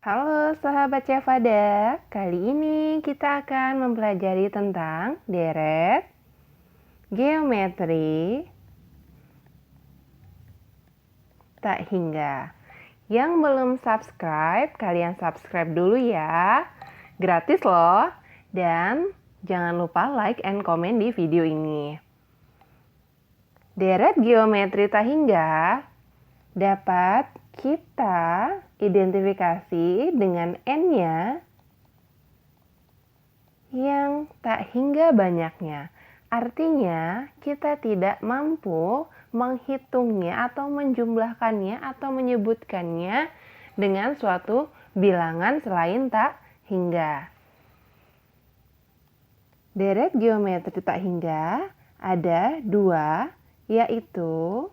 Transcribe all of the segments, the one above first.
Halo sahabat Cevada, kali ini kita akan mempelajari tentang deret, geometri, tak hingga. Yang belum subscribe, kalian subscribe dulu ya. Gratis loh. Dan jangan lupa like and comment di video ini. Deret geometri tak hingga dapat kita identifikasi dengan n-nya yang tak hingga banyaknya. Artinya, kita tidak mampu menghitungnya atau menjumlahkannya atau menyebutkannya dengan suatu bilangan selain tak hingga. Deret geometri tak hingga ada dua, yaitu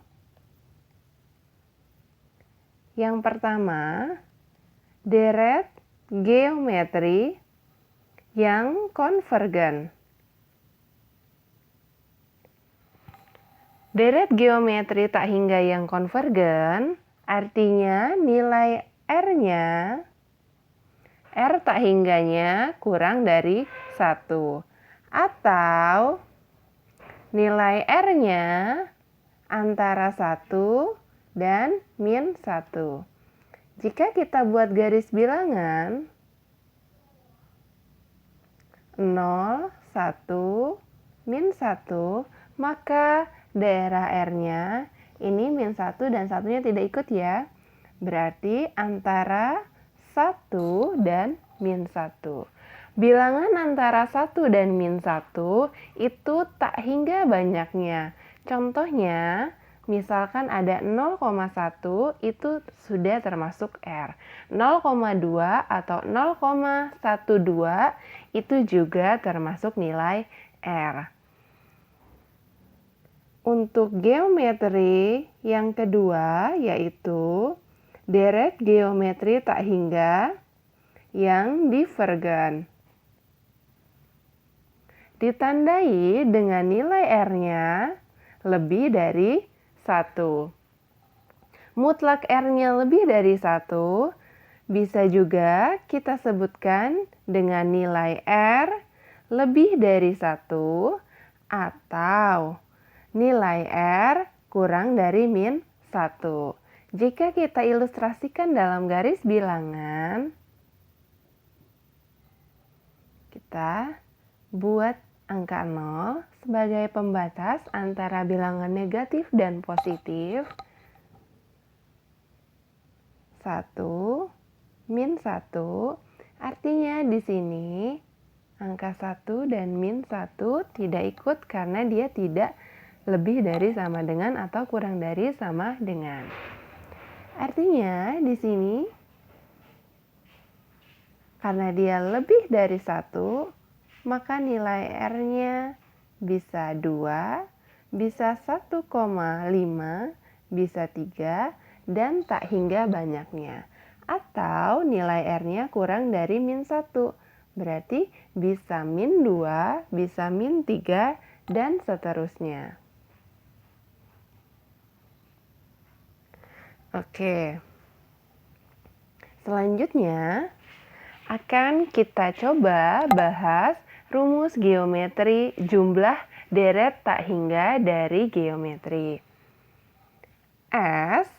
yang pertama, deret geometri yang konvergen. Deret geometri tak hingga yang konvergen artinya nilai R-nya, R tak hingganya kurang dari 1. Atau nilai R-nya antara 1 dan min 1. Jika kita buat garis bilangan 0, 1, min 1, maka daerah R-nya ini min 1 dan satunya tidak ikut ya. Berarti antara 1 dan min 1. Bilangan antara 1 dan min 1 itu tak hingga banyaknya. Contohnya, misalkan ada 0,1 itu sudah termasuk R. 0,2 atau 0,12 itu juga termasuk nilai R. Untuk geometri yang kedua yaitu deret geometri tak hingga yang divergen. Ditandai dengan nilai R-nya lebih dari 1. Mutlak R-nya lebih dari 1 bisa juga kita sebutkan dengan nilai R lebih dari 1 atau nilai R kurang dari min 1. Jika kita ilustrasikan dalam garis bilangan, kita buat angka 0 sebagai pembatas antara bilangan negatif dan positif. 1, min 1, artinya di sini angka 1 dan min 1 tidak ikut karena dia tidak lebih dari sama dengan atau kurang dari sama dengan. Artinya di sini karena dia lebih dari 1, maka nilai R-nya bisa 2, bisa 1,5, bisa 3, dan tak hingga banyaknya. Atau nilai R-nya kurang dari min 1, berarti bisa min 2, bisa min 3, dan seterusnya. Oke. Selanjutnya akan kita coba bahas rumus geometri jumlah deret tak hingga dari geometri. S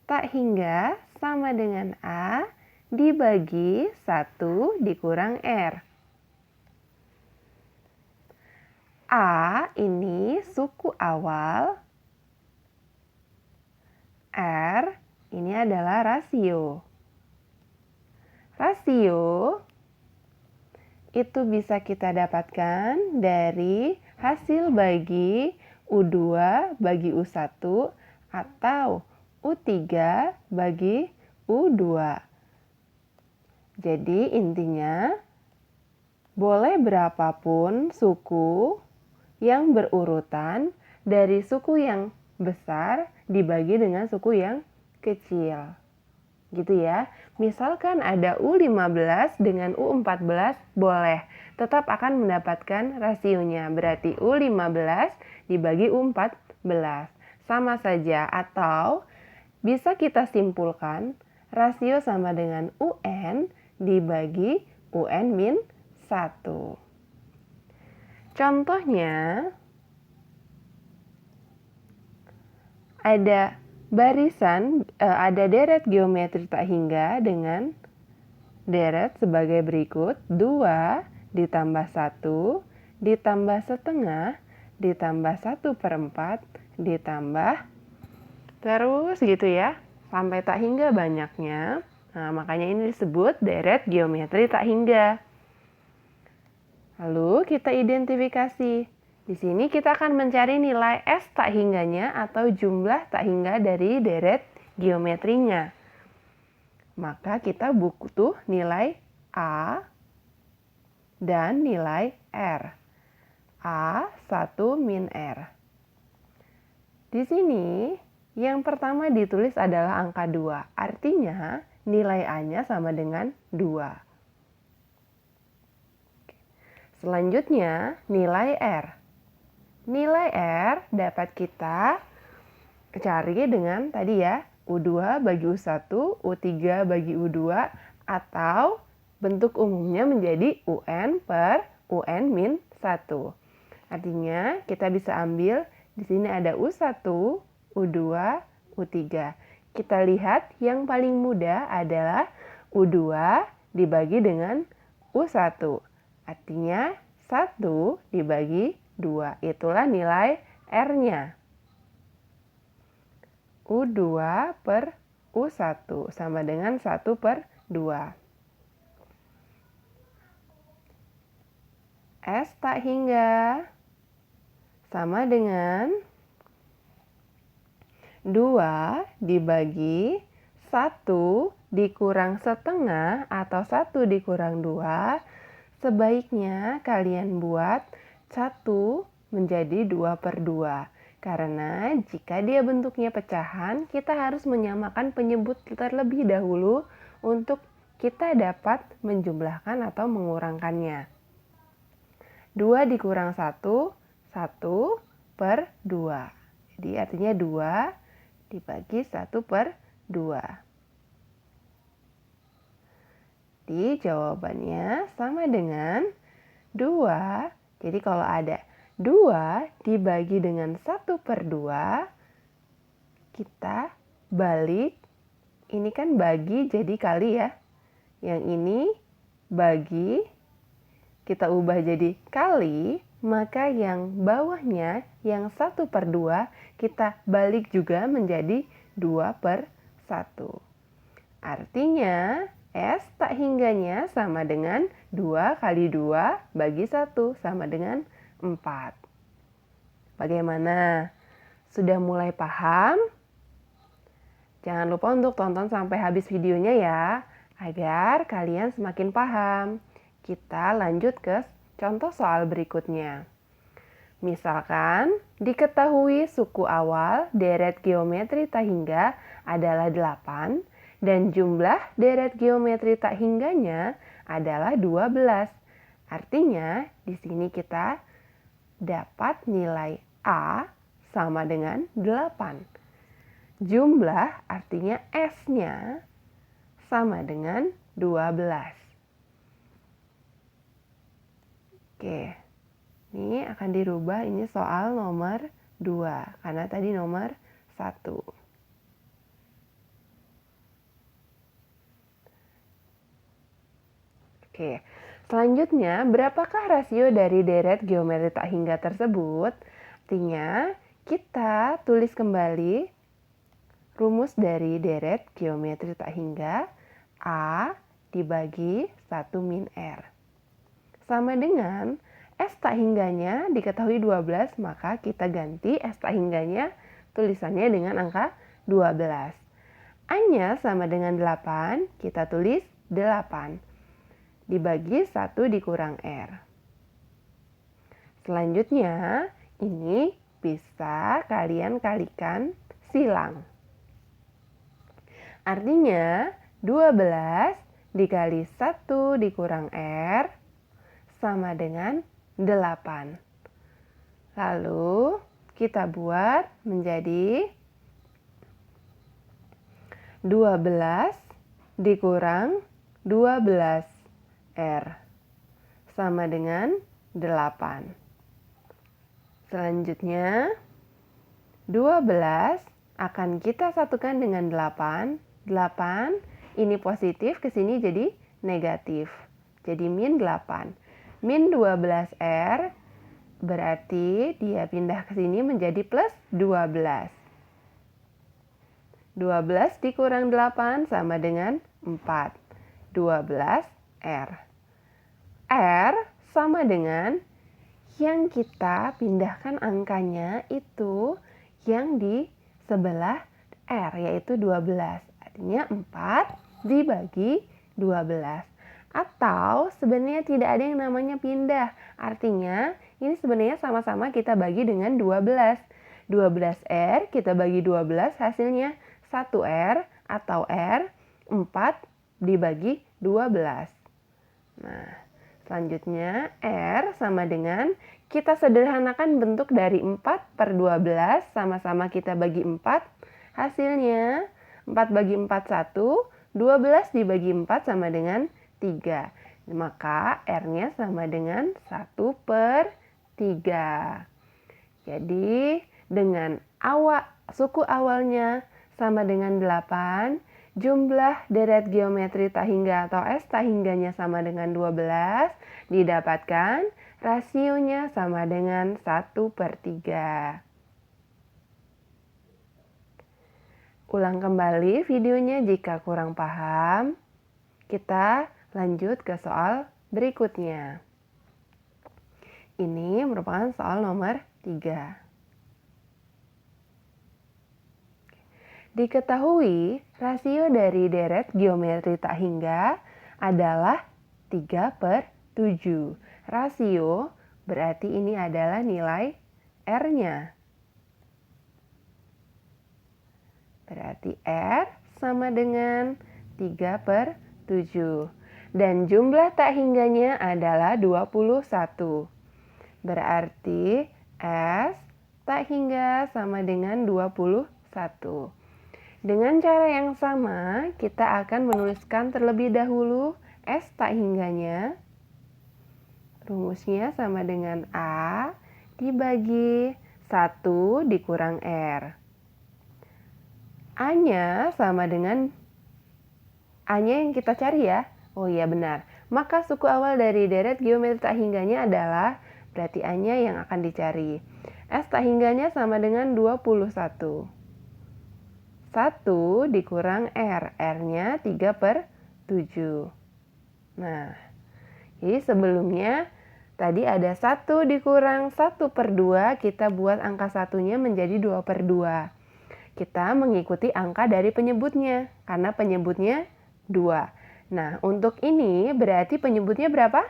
tak hingga sama dengan A dibagi 1 dikurang R. A ini suku awal, R ini adalah rasio. Rasio itu bisa kita dapatkan dari hasil bagi U2 bagi U1 atau U3 bagi U2. Jadi intinya boleh berapapun suku yang berurutan dari suku yang besar dibagi dengan suku yang kecil. Gitu ya. Misalkan ada U15 dengan U14 boleh. Tetap akan mendapatkan rasionya. Berarti U15 dibagi U14. Sama saja atau bisa kita simpulkan rasio sama dengan UN dibagi UN min 1. Contohnya, ada ada deret geometri tak hingga dengan deret sebagai berikut: 2 ditambah 1 ditambah setengah ditambah 1/4 ditambah terus gitu ya, sampai tak hingga banyaknya. Nah, makanya ini disebut deret geometri tak hingga. Lalu kita identifikasi. Di sini kita akan mencari nilai S tak hingganya atau jumlah tak hingga dari deret geometrinya. Maka kita butuh nilai A dan nilai R. A1 min R. Di sini yang pertama ditulis adalah angka 2. Artinya nilai A-nya sama dengan 2. Selanjutnya nilai R. Nilai R dapat kita cari dengan tadi ya, U2 bagi U1, U3 bagi U2, atau bentuk umumnya menjadi UN per UN min 1. Artinya kita bisa ambil di sini ada U1, U2, U3. Kita lihat yang paling mudah adalah U2 dibagi dengan U1. Artinya 1 dibagi 2. Itulah nilai R-nya. U2 per U1 sama dengan 1/2. S tak hingga sama dengan 2 dibagi 1 dikurang setengah atau 1 dikurang 2. Sebaiknya kalian buat 1 menjadi 2/2. Karena jika dia bentuknya pecahan, kita harus menyamakan penyebut terlebih dahulu untuk kita dapat menjumlahkan atau mengurangkannya. 2 dikurang 1, 1/2. Jadi artinya 2 dibagi 1/2. Jadi jawabannya sama dengan 2. Jadi kalau ada 2 dibagi dengan 1/2, kita balik. Ini kan bagi jadi kali ya. Yang ini bagi, kita ubah jadi kali, maka yang bawahnya yang 1/2 kita balik juga menjadi 2/1. Artinya S tak hingganya sama dengan 2 kali 2 bagi 1 sama dengan 4. Bagaimana? Sudah mulai paham? Jangan lupa untuk tonton sampai habis videonya ya, agar kalian semakin paham. Kita lanjut ke contoh soal berikutnya. Misalkan, diketahui suku awal deret geometri tak hingga adalah 8 dan jumlah deret geometri tak hingganya adalah 12. Artinya, di sini kita dapat nilai A sama dengan 8. Jumlah artinya S-nya sama dengan 12. Oke, ini akan dirubah, ini soal nomor 2, karena tadi nomor 1. Oke, selanjutnya berapakah rasio dari deret geometri tak hingga tersebut? Artinya, kita tulis kembali rumus dari deret geometri tak hingga A dibagi 1 min R. Sama dengan S tak hingganya diketahui 12, maka kita ganti S tak hingganya tulisannya dengan angka 12. A-nya sama dengan 8, kita tulis 8. Dibagi 1 dikurang R. Selanjutnya, ini bisa kalian kalikan silang. Artinya, 12 dikali 1 dikurang R sama dengan 8. Lalu, kita buat menjadi 12 dikurang 12R sama dengan 8. Selanjutnya, 12 akan kita satukan dengan 8. 8 ini positif, ke sini jadi negatif. Jadi min 8. Min 12R berarti dia pindah ke sini menjadi plus 12. 12 dikurang 8 sama dengan 4. 12R. R sama dengan yang kita pindahkan angkanya itu yang di sebelah R, yaitu 12. Artinya 4 dibagi 12. Atau sebenarnya tidak ada yang namanya pindah. Artinya ini sebenarnya sama-sama kita bagi dengan 12. 12R kita bagi 12 hasilnya 1R atau R 4 dibagi 12. Nah, selanjutnya R sama dengan kita sederhanakan bentuk dari 4/12 sama-sama kita bagi 4. Hasilnya 4 bagi 4 1, 12 dibagi 4 sama dengan 3. Maka R-nya sama dengan 1/3. Jadi dengan suku awalnya sama dengan 8, jumlah deret geometri tak hingga atau S tak hingganya sama dengan 12, didapatkan rasionya sama dengan 1/3. Ulang kembali videonya jika kurang paham. Kita lanjut ke soal berikutnya. Ini merupakan soal nomor 3. Diketahui rasio dari deret geometri tak hingga adalah 3/7. Rasio berarti ini adalah nilai R-nya. Berarti R sama dengan 3/7. Dan jumlah tak hingganya adalah 21. Berarti S tak hingga sama dengan 21. Dengan cara yang sama, kita akan menuliskan terlebih dahulu S tak hingganya. Rumusnya sama dengan A dibagi 1 dikurang R. A-nya sama dengan A-nya yang kita cari ya. Oh iya benar. Maka suku awal dari deret geometri tak hingganya adalah berarti A-nya yang akan dicari. S tak hingganya sama dengan 21. 1 dikurang R. R-nya 3/7. Nah, jadi sebelumnya tadi ada 1 dikurang 1/2, kita buat angka satunya menjadi 2/2. Kita mengikuti angka dari penyebutnya, karena penyebutnya 2. Nah, untuk ini berarti penyebutnya berapa?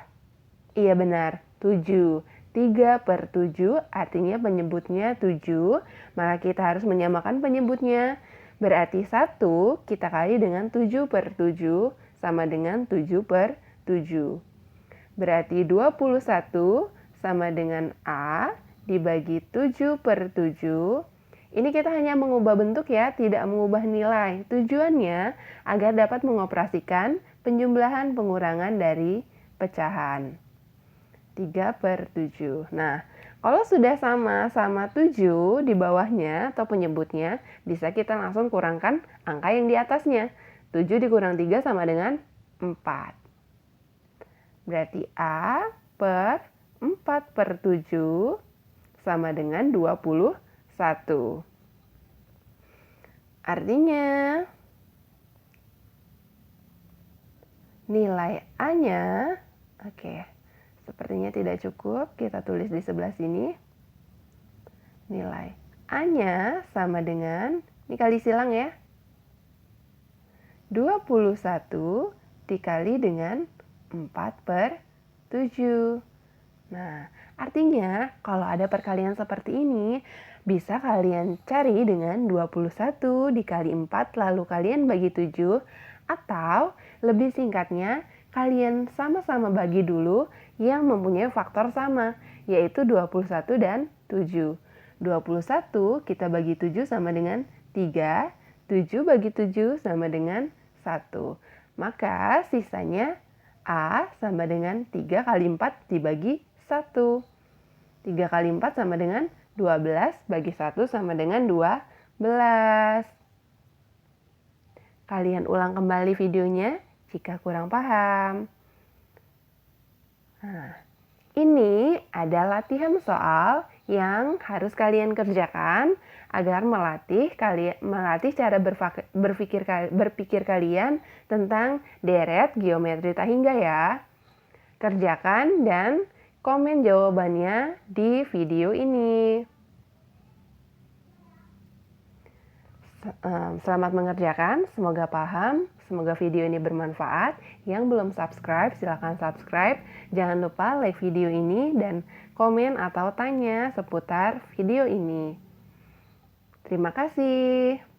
Iya benar, 7. 3/7 artinya penyebutnya 7, maka kita harus menyamakan penyebutnya. Berarti 1 kita kali dengan 7/7 sama dengan 7/7. Berarti 21 sama dengan A dibagi 7/7. Ini kita hanya mengubah bentuk ya, tidak mengubah nilai. Tujuannya agar dapat mengoperasikan penjumlahan pengurangan dari pecahan. 3/7. Nah, kalau sudah sama 7 di bawahnya atau penyebutnya, bisa kita langsung kurangkan angka yang di atasnya. 7 dikurang 3 sama dengan 4. Berarti A per 4/7 sama dengan 21. Artinya nilai A-nya, sepertinya tidak cukup, kita tulis di sebelah sini. Nilai A-nya sama dengan, ini kali silang ya, 21 dikali dengan 4/7. Nah, artinya kalau ada perkalian seperti ini, bisa kalian cari dengan 21 dikali 4 lalu kalian bagi 7, atau lebih singkatnya kalian sama-sama bagi dulu yang mempunyai faktor sama, yaitu 21 dan 7. 21 kita bagi 7 sama dengan 3, 7 bagi 7 sama dengan 1. Maka sisanya A sama dengan 3 kali 4 dibagi 1. 3 kali 4 sama dengan 12 bagi 1 sama dengan 12. Kalian ulang kembali videonya jika kurang paham. Nah, ini ada latihan soal yang harus kalian kerjakan agar melatih cara berpikir kalian tentang deret, geometri tak hingga ya. Kerjakan dan komen jawabannya di video ini. Selamat mengerjakan, semoga paham, semoga video ini bermanfaat. Yang belum subscribe, silahkan subscribe. Jangan lupa like video ini dan komen atau tanya seputar video ini. Terima kasih.